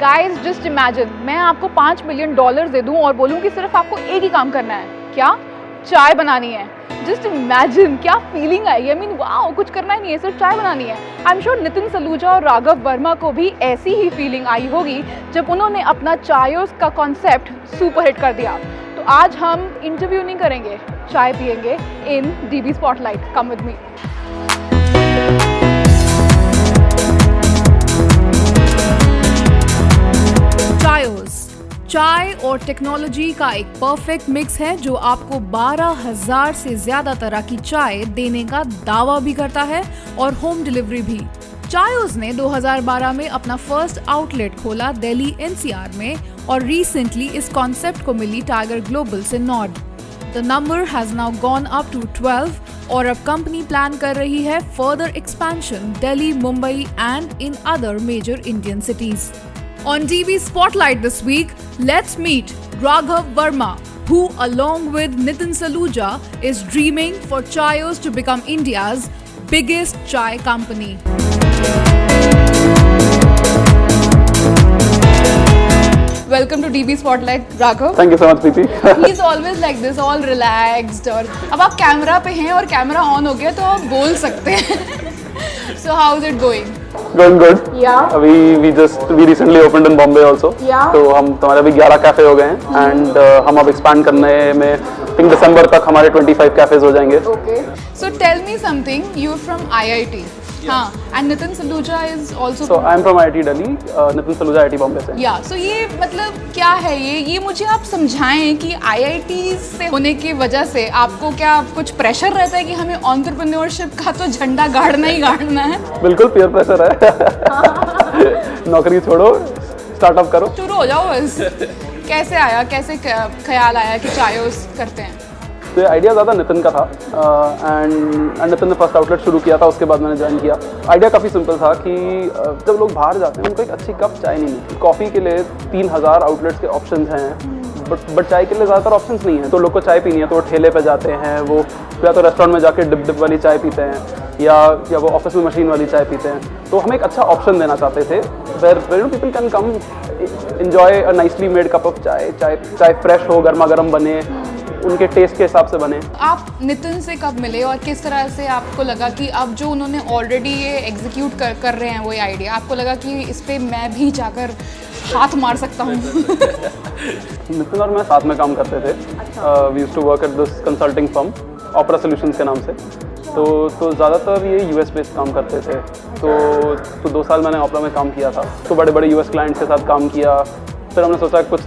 Guys just imagine, मैं आपको $5 million दे दूं और बोलूं कि सिर्फ आपको एक ही काम करना है। क्या? चाय बनानी है। जस्ट इमेजिन क्या feeling I. I mean wow, कुछ करना ही नहीं है, सिर्फ चाय बनानी है। I am sure Nitin Saluja और राघव वर्मा को भी ऐसी ही फीलिंग आई होगी जब उन्होंने अपना चायोस का कॉन्सेप्ट सुपरहिट कर दिया। तो आज हम इंटरव्यू नहीं करेंगे, चाय पियेंगे in DB spotlight. Come with me. Chaayos चाय और टेक्नोलॉजी का एक परफेक्ट मिक्स है जो आपको 12,000 से ज्यादा तरह की चाय देने का दावा भी करता है और होम डिलीवरी भी। चायोस ने 2012 में अपना फर्स्ट आउटलेट खोला दिल्ली एनसीआर में और रिसेंटली इस कॉन्सेप्ट को मिली टाइगर ग्लोबल से nod. The number has now gone up to 12 और अब कंपनी प्लान कर रही है further expansion Delhi, Mumbai and in other major Indian cities. On DB Spotlight this week, let's meet Raghav Verma, who along with Nitin Saluja is dreaming for Chayos to become India's biggest chai company. Welcome to DB Spotlight, Raghav. Thank you so much, Preeti. He's always like this, all relaxed. और अब आप camera पे हैं और camera on हो गया तो आप बोल सकते हैं। So how is it going? Going good. Yeah. We recently opened in Bombay also. Yeah. तो हमारे अभी 11 कैफे हो गए हैं एंड हम अब एक्सपैंड करने में I think दिसंबर तक हमारे 25 कैफेज हो जाएंगे. Okay. So tell me something. You're from IIT. हाँ. And Nitin Saluja is also. So I am from IIT Delhi. Nitin Saluja IIT Bombay से. Yeah. So ये मतलब क्या है ये मुझे आप समझाएं कि IIT से होने की वजह से आपको क्या कुछ प्रेशर रहता है कि हमें एंटरप्रेन्योरशिप का तो झंडा गाड़ना ही गाड़ना है? बिल्कुल पीयर प्रेशर है. नौकरी छोड़ो, स्टार्टअप करो. शुरू हो जाओ बस. कैसे आया, कैसे ख्याल आया कि चायोस करते हैं? तो ये आइडिया ज़्यादा नितिन का था एंड नितिन ने फर्स्ट आउटलेट शुरू किया था, उसके बाद मैंने ज्वाइन किया. आइडिया काफ़ी सिंपल था कि जब लोग बाहर जाते हैं उनको एक अच्छी कप चाय नहीं मिलती. कॉफ़ी के लिए 3,000 आउटलेट्स के ऑप्शंस हैं बट चाय के लिए ज़्यादातर ऑप्शंस नहीं है. तो लोग को चाय पीनी है तो वो ठेले पे जाते हैं, वो या तो रेस्टोरेंट में जाके डिप वाली चाय पीते हैं या वो ऑफिस में मशीन वाली चाय पीते हैं. तो हम एक अच्छा ऑप्शन देना चाहते थे where people can come enjoy a nicely made cup of chai fresh हो, गर्मा गर्म बने, उनके टेस्ट के हिसाब से बने. आप नितिन से कब मिले और किस तरह से आपको लगा कि अब जो उन्होंने ऑलरेडी ये एग्जीक्यूट कर रहे हैं वो आइडिया, आपको लगा कि इस पे मैं भी जाकर हाथ मार सकता हूँ? नितिन और मैं साथ में काम करते थे. We used to work at this consulting firm Opera Solutions के नाम से. तो ज़्यादातर ये यूएस बेस्ड काम करते थे. तो 2 साल मैंने ऑपरा में काम किया था. तो बड़े बड़े यूएस क्लाइंट्स के साथ काम किया. फिर हमने सोचा कुछ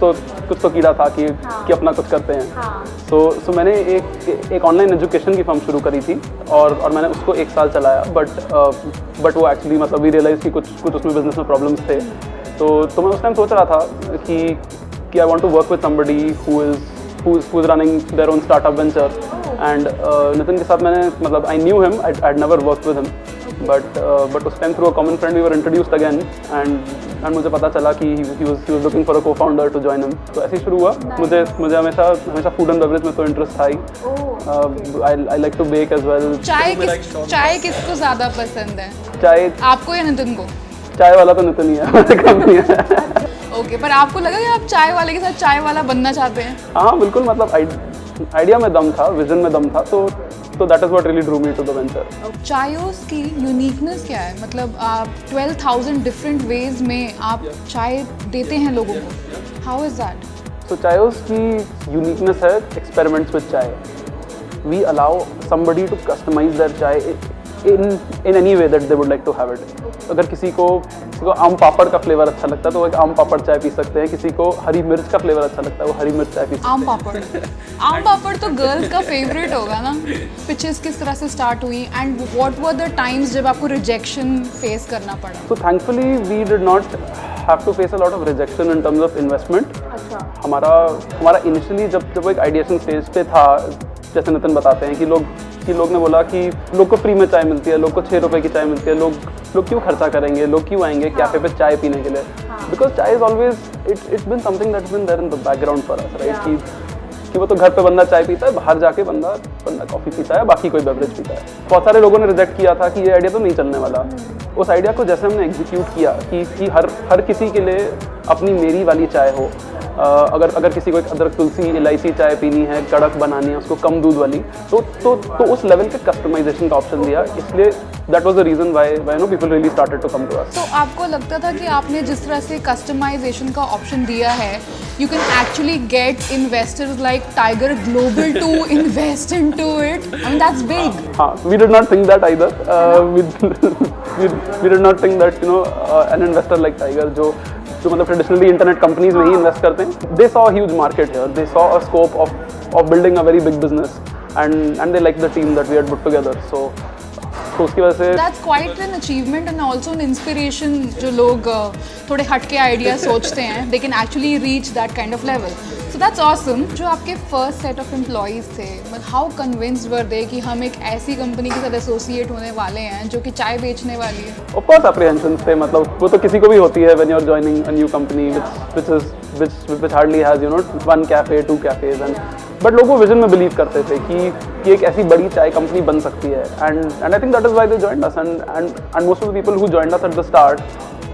तो कीड़ा था कि अपना कुछ करते हैं. तो मैंने एक ऑनलाइन एजुकेशन की फर्म शुरू करी थी और मैंने उसको 1 साल चलाया. बट वो एक्चुअली मतलब वी रियलाइज कि कुछ उसमें बिजनेस में प्रॉब्लम्स थे. तो मैं उस टाइम सोच रहा था कि I want to work with somebody who is running their own startup venture. And Nitin के साथ मैंने मतलब I knew him, I had never worked with him but उस time through a common friend we were introduced again and मुझे पता चला कि he was looking for a co-founder to join him. तो ऐसे ही शुरू हुआ. मुझे हमेशा फूड एंड बेवरेज में तो इंटरेस्ट था ही. I like to bake as well. चाय किसको ज़्यादा पसंद है? चाय आपको या नितिन को? चाय वाला तो नितिन ही है, कम नहीं है. ओके, पर आपको लगा कि आप चाय वाले के साथ चाय वाला बनना चाहते हैं? हाँ बिल्कुल, मतलब आइडिया में दम था, विजन में दम था. तो that is what really drew me to the venture. Chaayos की यूनिकनेस क्या है? मतलब आप 12,000 डिफरेंट वेज में आप चाय देते हैं लोगों को. How is that? तो चायोस की यूनिकनेस है experiments with chai. We allow somebody to customise their chai in any way that they would like to have it. अगर किसी को आम पापड़ का फ्लेवर अच्छा लगता है तो वो एक आम पापड़ चाय पी सकते हैं. किसी को हरी मिर्च का फ्लेवर अच्छा लगता है वो हरी मिर्च चाय पी सकते हैं. आम पापड़ तो गर्ल्स का फेवरेट होगा ना. पिचेस किस तरह से स्टार्ट हुई and what were the times जब आपको रिजेक्शन फेस करना पड़ा? So thankfully we did not have to face a lot of rejection in terms of investment. अच्छा. हमारा इनिशियली जब वो एक आइडिएशन स्टेज पे था, जैसे नितिन बताते हैं कि लोग ने बोला कि लोग को फ्री में चाय मिलती है, लोग को 6 रुपए की चाय मिलती है, लोग क्यों खर्चा करेंगे, लोग क्यों आएंगे कैफे पे चाय पीने के लिए? Because chai is always it's been something that's been there in the background for us, right? कि कि वो तो घर पे बंदा चाय पीता है, बाहर जाके बंदा कॉफ़ी पीता है, बाकी कोई बेवरेज पीता है। बहुत सारे लोगों ने रिजेक्ट किया था कि ये आइडिया तो नहीं चलने वाला। उस आइडिया को जैसे हमने एग्जीक्यूट किया कि हर किसी के लिए अपनी मेरी वाली चाय हो। अगर किसी को एक अदरक तुलसी इलायची चाय पीनी है, कड़क बनानी है, उसको कम दूध वाली, तो उस लेवल के कस्टमाइजेशन का ऑप्शन दिया। इसलिए that was the reason why no people really started to come to us. तो आपको लगता था कि आपने जिस तरह से कस्टमाइजेशन का ऑप्शन दिया है, you can actually get investors like Tiger Global to invest into it. I mean, that's big. We did not think that either. We did not think that an investor like Tiger जो मतलब traditionally internet companies में ही invest करते हैं, they saw huge market here, they saw a scope of building a very big business and they like the team that we had put together. So उसकी वजह से that's quite an achievement and also an inspiration. जो लोग थोड़े हटके idea सोचते हैं, they can actually reach that kind of level. So that's awesome. जो आपके फर्स्ट सेट ऑफ एम्प्लॉयज़ थे, हाउ कन्विंस्ड वर दे कि हम एक ऐसी कंपनी के साथ एसोसिएट होने वाले हैं जो कि चाय बेचने वाली है? ऑफ कोर्स एप्रीहेंशंस थे, मतलब वो तो किसी को भी होती है when you are joining a new company which hardly has one cafe, 2 cafes, but लोग वो विजन में बिलीव करते थे कि एक ऐसी बड़ी चाय कंपनी बन सकती है, and I think that is why they joined us, and most of the people who joined us at the start,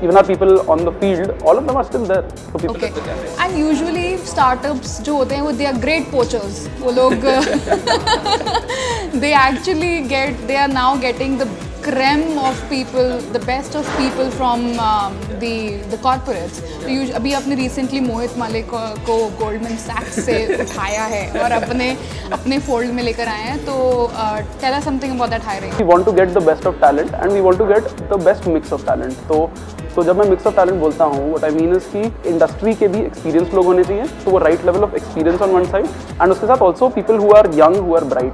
even our people on the field, all of them are still there. So people okay. And usually startups जो होते हैं वो they are great poachers. वो लोग they are now getting the creme of people, the best of people from the corporates. तो अभी आपने recently मोहित मालिक को गोल्डमैन सैक्स से उठाया है और अपने फोल्ड में लेकर आए हैं। तो tell us something about that hiring. We want to get the best of talent and we want to get the best mix of talent. तो जब मैं मिक्स ऑफ टैलेंट बोलता हूँ, व्हाट आई मीन इज कि industry के भी experience लोग होने चाहिए, तो वो right level of experience on one side, and उसके साथ also people who are young, who are bright.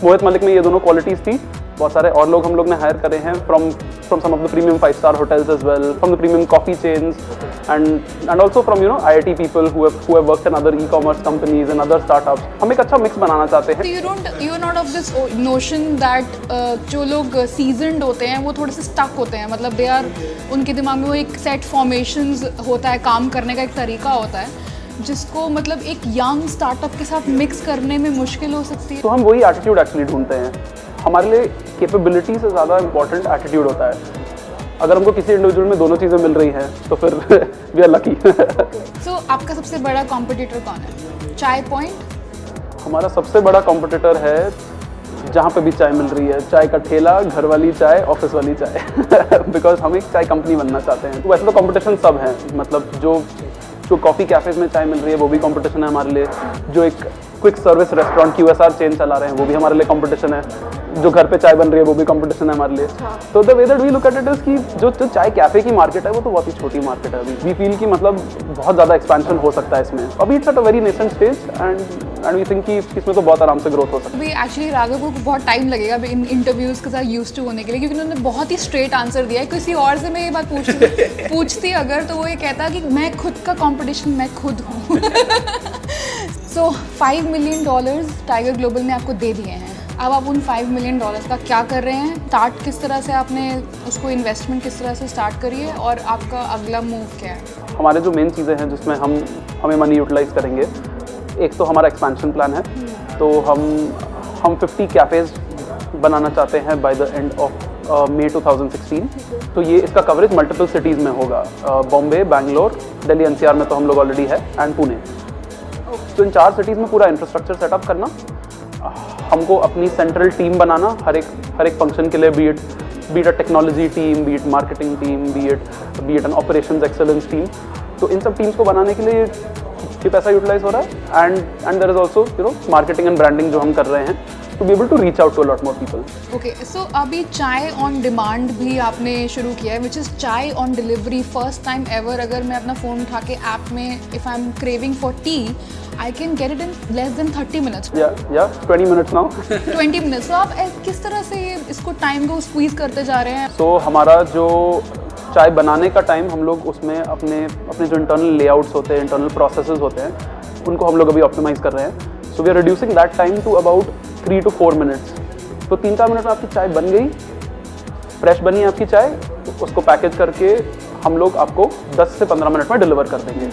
Mohit Malik में ये दोनों क्वालिटीज थी। बहुत सारे और लोग हम लोग ने हायर करे हैं from some of the premium 5-star hotels as well, from the premium coffee chains, and also from IIT people who have worked in other e-commerce companies and other startups. हम एक अच्छा मिक्स बनाना चाहते हैं। You are not of this notion that जो लोग seasoned होते हैं वो थोड़े से stuck होते हैं, मतलब they are, उनके दिमाग में वो एक set formations होता है, काम करने का एक तरीका होता है जिसको मतलब एक यंग स्टार्टअप के साथ मिक्स करने में मुश्किल हो सकती है। तो हम वही एटीट्यूड एक्चुअली ढूंढते हैं। हमारे लिए कैपेबिलिटी से ज़्यादा इंपॉर्टेंट एटीट्यूड होता है। अगर हमको किसी इंडिविजुअल में दोनों चीज़ें मिल रही हैं तो फिर वी आर लकी। सो आपका सबसे बड़ा कॉम्पिटिटर कौन है? चाय पॉइंट हमारा सबसे बड़ा कॉम्पिटिटर है, जहाँ पे भी चाय मिल रही है, चाय का ठेला, घर वाली चाय, ऑफिस वाली चाय। बिकॉज हम एक चाय कंपनी बनना चाहते हैं। तो वैसे तो कॉम्पिटिशन सब हैं, मतलब जो कॉफ़ी कैफ़ेज़ में चाय मिल रही है वो भी कंपटीशन है हमारे लिए, जो एक quick service restaurant QSR chain चला रहे हैं वो भी हमारे लिए कंपटीशन है, जो घर पे चाय बन रही है वो भी कंपटीशन है हमारे लिए। तो the way that we look at it is कि जो चाय कैफ़े की मार्केट है वो तो बहुत ही छोटी मार्केट है अभी। वी फील कि मतलब बहुत ज़्यादा एक्सपेंशन हो सकता है इसमें। अभी it's at a very nascent stage and we think कि इसमें तो बहुत आराम से ग्रोथ हो सकती है। अभी एक्चुअली राघव को बहुत टाइम लगेगा इन इंटरव्यूज़ के साथ यूज्ड टू होने के लिए, क्योंकि उन्होंने बहुत ही स्ट्रेट आंसर दिया है। किसी और से मैं ये बात पूछती अगर, तो वो ये कहता कि मैं खुद का कॉम्पिटिशन मैं खुद हूँ। सो $5 मिलियन टाइगर ग्लोबल ने आपको दे दिए हैं। अब आप उन $5 मिलियन का क्या कर रहे हैं? स्टार्ट किस तरह से आपने उसको इन्वेस्टमेंट किस तरह से स्टार्ट करी है और आपका अगला मूव क्या है? हमारे जो मेन चीज़ें हैं जिसमें हमें मनी यूटिलाइज करेंगे, एक तो हमारा एक्सपेंशन प्लान है। तो हम 50 कैफ़ेज़ बनाना चाहते हैं by the end of May 2016। तो ये इसका कवरेज मल्टीपल सिटीज़ में होगा, बॉम्बे, बैंगलोर, दिल्ली NCR में तो हम लोग ऑलरेडी है, एंड पुणे। तो इन 4 सिटीज़ में पूरा इंफ्रास्ट्रक्चर सेटअप करना, हमको अपनी सेंट्रल टीम बनाना हर एक फंक्शन के लिए, be it a technology team, be it marketing team, be it an operations excellence team. तो इन सब टीम्स को बनाने के लिए ये पैसा यूटिलाइज हो रहा है, and there is also marketing and branding जो हम कर रहे हैं to be able to reach out to a lot more people. Okay, so अभी चाय ऑन डिमांड भी आपने शुरू किया है, which is चाय on delivery. First time ever अगर मैं अपना फ़ोन उठा के ऐप में if I'm craving for tea, I can get it in less than 30 minutes. Yeah, 20 minutes now. 20 minutes. So आप किस तरह से इसको टाइम को स्क्वीज़ करते जा रहे हैं? So हमारा जो चाय बनाने का टाइम, हम लोग उसमें अपने जो इंटरनल लेआउट्स होते हैं, इंटरनल प्रोसेसेस होते हैं, उनको हम लोग अभी ऑप्टिमाइज़ कर रहे हैं। So we are reducing that time to about 3 to 4 minutes. तो 3-4 मिनट में आपकी चाय बन गई, फ्रेश बनी आपकी चाय, तो उसको पैकेज करके हम लोग आपको 10 से 15 मिनट में डिलीवर कर देंगे।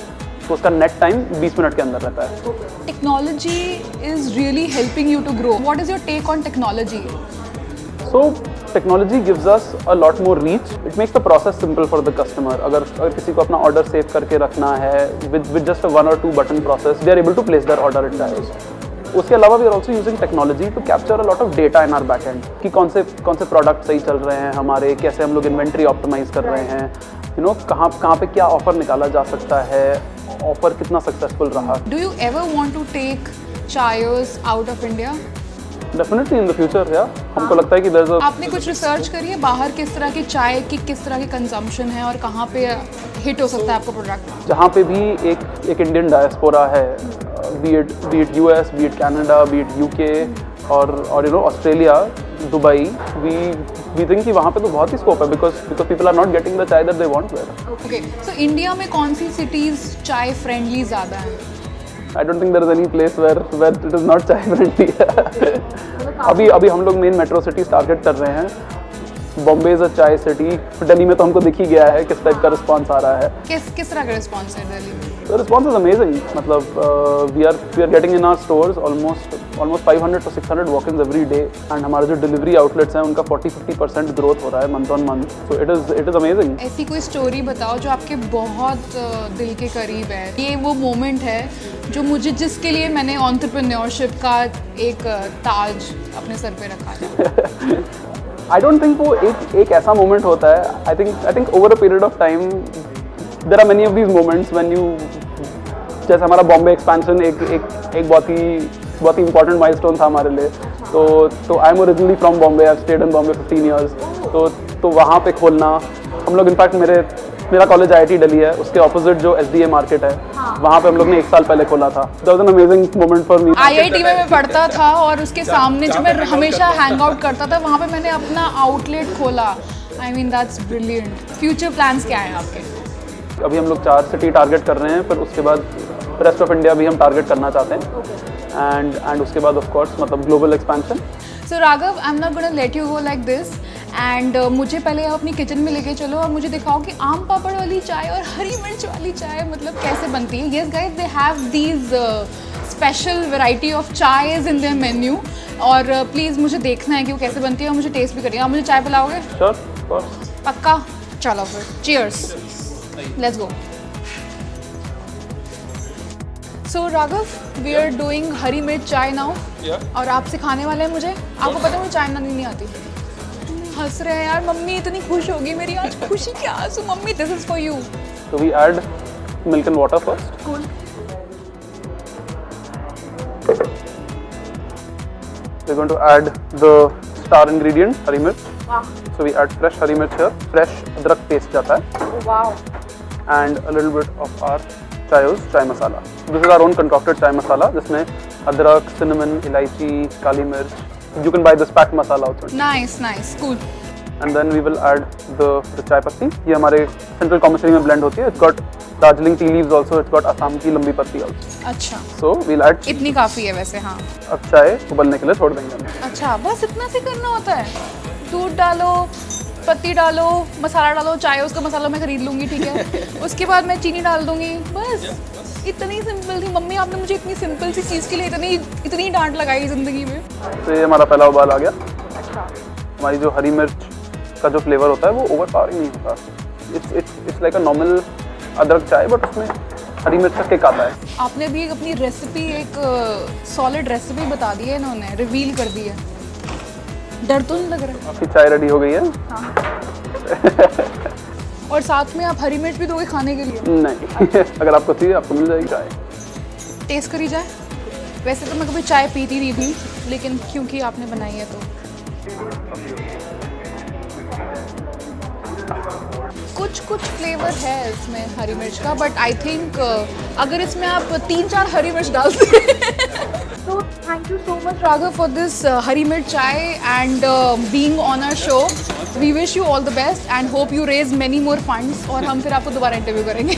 तो उसका नेट टाइम 20 मिनट के अंदर रहता है। Technology is really helping you to grow. What is your take on technology? So technology gives us a lot more reach. It makes the process simple for the customer. अगर किसी को अपना order save करके रखना है with just a 1 or 2 button process, they are able to place their order at Chaayos. उसके अलावा we are also using technology to capture a lot of data in our backend कि कौन से product सही चल रहे हैं हमारे, कैसे हम लोग inventory optimize कर रहे हैं, you know कहाँ पे क्या offer निकाला जा सकता है, offer कितना successful रहा। Do you ever want to take Chaayos out of India? Definitely in the future, yeah. हमको लगता है कि there's a आपने कुछ रिसर्च करी है बाहर किस तरह की चाय की किस तरह की कंजम्पशन है और कहाँ पे हिट हो सकता है आपका प्रोडक्ट? जहाँ पे भी एक इंडियन डायस्पोरा है, be it US, be it Canada, be it UK और you know Australia, Dubai, we think कि वहाँ पे तो बहुत ही स्कोप है because people are not getting the chai that they want there. Okay, so India में कौन सी सिटीज चाय फ्रेंडली ज़्यादा है? I don't think there is any place where it is not chai friendly। अभी हम लोग मेन मेट्रो सिटीज टारगेट कर रहे हैं। बॉम्बे इज अ चाय सिटी। दिल्ली में तो हमको दिख ही गया है किस टाइप का रिस्पांस आ रहा है। किस तरह का रिस्पांस है दिल्ली में? The response is amazing। मतलब we are getting in our stores almost 500 to 600 walk-ins every day and हमारे जो डिलीवरी आउटलेट्स हैं उनका 40-50% ग्रोथ हो रहा है month on month. So it is amazing। ऐसी कोई स्टोरी बताओ जो आपके बहुत दिल के करीब है। ये वो मोमेंट है जो जिसके लिए मैंने एंटरप्रेन्योरशिप का एक ताज अपने सर पे रखा है। I don't think वो एक ऐसा मोमेंट होता है। I think over a period of time there are many of these moments when you, जैसे हमारा बॉम्बे एक्सपेंशन एक बहुत ही इंपॉर्टेंट माइलस्टोन था हमारे लिए। तो I am originally from Bombay, I have stayed in Bombay 15 years। तो वहाँ पे खोलना हम लोग, इनफैक्ट मेरा कॉलेज IIT दिल्ली है, उसके ऑपोजिट जो SDA मार्केट है वहाँ पे हम लोग ने 1 साल पहले खोला था। That was an amazing moment for me. IIT में मैं पढ़ता था और उसके सामने जो मैं हमेशा हैंग आउट करता था वहाँ पे मैंने अपना आउटलेट खोला। I mean that's brilliant. Future plans क्या हैं आपके? अभी हम लोग 4 सिटी टारगेट कर रहे हैं, फिर उसके बाद रेस्ट ऑफ इंडिया भी हम टारगेट करना चाहते हैं एंड उसके बाद ऑफ कोर्स मतलब global expansion. So Raghav, I am not gonna let you go like this and मुझे पहले आप अपनी किचन में लेके चलो और मुझे दिखाओ कि आम पापड़ वाली चाय और हरी मिर्च वाली चाय मतलब कैसे बनती है। Yes guys, they have these special variety of chais in their menu और प्लीज़ मुझे देखना है कि वो कैसे बनती है और मुझे टेस्ट भी करनी है। आप मुझे चाय पिलाओगे? Sure, of course. पक्का? चलो फिर, cheers, let's go. So Raghav, we are doing hari mirch chai now और आप सिखाने वाले हैं मुझे। आपको पता है मुझे चाय बनानी नहीं आती। हंस रहे हैं यार, मम्मी इतनी खुश होगी मेरी आज। खुशी क्या आंसू? Mummy, this is for you. So we add milk and water first। Cool। We're going to add the star ingredient, हरी मिर्च। वाह। So we add fresh हरी मिर्च here, fresh अदरक पेस्ट जाता है। Wow. And a little bit of our Chaayos चाय मसाला। This is our own concocted चाय मसाला जिसमें अदरक, cinnamon, इलायची, काली मिर्च। You can buy this packed masala also। Nice, nice, cool। And then we will add the चाय पत्ती। ये हमारे सेंट्रल कॉमर्शियल में ब्लेंड होती है। It's got Darjeeling tea leaves also, it's got Assam की लंबी पत्ती also। अच्छा, So we'll add। इतनी काफ़ी है वैसे। हाँ, अब चाय उबलने के लिए छोड़ देंगे हम। अच्छा, बस इतना से करना होता है? दूध डालो, पत्ती डालो, मसाला डालो। चाय उसका मसाला मैं खरीद लूँगी, ठीक है। उसके बाद मैं चीनी डाल दूँगी, बस। इतनी सिंपल थी मम्मी। आपने मुझे इतनी सिंपल सी चीज़ के लिए इतनी डांट लगाई ज़िंदगी में। तो ये हमारा पहला उबाल आ गया। अच्छा। हमारी जो हरी मिर्च का जो फ्लेवर होता है वो ओवरपावरिंग नहीं होता। इट्स लाइक अ नॉर्मल अदरक चाय बट उसमें हरी मिर्च का किक आता है। आपने भी अपनी रेसिपी एक सॉलिड रेसिपी बता दी है, इन्होंने रिवील कर दी है। डर तो नहीं लग रहा? आपकी चाय रेडी हो गई है। हाँ। और साथ में आप हरी मिर्च भी दोगे खाने के लिए? नहीं। अगर आपको चाहिए आपको मिल जाएगी चाय। टेस्ट करी जाए? वैसे तो मैं कभी चाय पीती नहीं थी, लेकिन क्योंकि आपने बनाई है तो कुछ फ्लेवर है इसमें हरी मिर्च का, बट आई थिंक अगर इसमें आप 3-4 हरी मिर्च डालते तो thank you so much Raghav for this hari mirch chai and being on our show. We wish you all the best and hope you raise many more funds और हम फिर आपको दोबारा इंटरव्यू करेंगे।